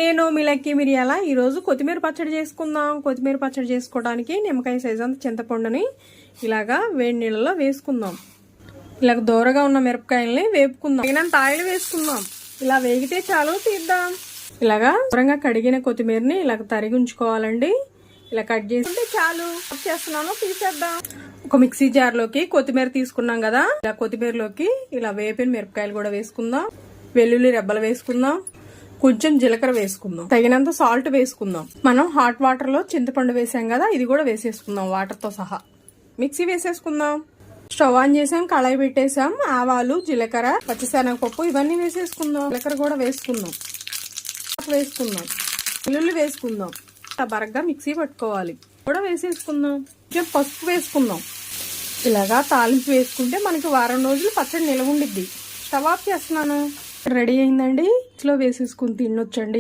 నేను మీ లక్కీ మిరియాల ఈరోజు కొత్తిమీర పచ్చడి చేసుకుందాం. కొత్తిమీర పచ్చడి చేసుకోవడానికి నిమ్మకాయ సైజు అంత చింతపండుని ఇలాగా వేడి నీళ్ళలో వేసుకుందాం. ఇలాగ దూరగా ఉన్న మిరపకాయల్ని వేపుకుందాం. తగినంత ఆయిల్ వేసుకుందాం. ఇలా వేగితే చాలు, తీద్దాం. ఇలాగా దూరంగా కడిగిన కొత్తిమీరని ఇలాగ తరిగి ఉంచుకోవాలండి. ఇలా కట్ చేసుకుంటే చాలు. చేస్తున్నాను, తీసేద్దాం. ఒక మిక్సీ జార్ లోకి కొత్తిమీర తీసుకున్నాం కదా, ఇలా కొత్తిమీరలోకి ఇలా వేపిన మిరపకాయలు కూడా వేసుకుందాం. వెల్లుల్లి రెబ్బలు వేసుకుందాం. కొంచెం జీలకర్ర వేసుకుందాం. తగినంత సాల్ట్ వేసుకుందాం. మనం హాట్ వాటర్ లో చింతపండు వేసాం కదా, ఇది కూడా వేసేసుకుందాం వాటర్ తో సహా. మిక్సీ వేసేసుకుందాం. స్టవ్ ఆన్ చేసాం, కళాయి పెట్టేసాం. ఆవాలు, జీలకర్ర, పచ్చిశనగపప్పు ఇవన్నీ వేసేసుకుందాం. జీలకర్ర కూడా వేసుకుందాం. వెల్లుల్లి వేసుకుందాం. బరగ్గా మిక్సీ పట్టుకోవాలి. కూడా వేసేసుకుందాం. కొంచెం పసుపు వేసుకుందాం. ఇలాగా తాలింపు వేసుకుంటే మనకి వారం రోజులు పచ్చడి నిలవ ఉండిద్ది. స్టవ్ ఆఫ్ చేస్తున్నాను. రెడీ అయిందండి. ఇంట్లో వేసేసుకుని తినొచ్చండి.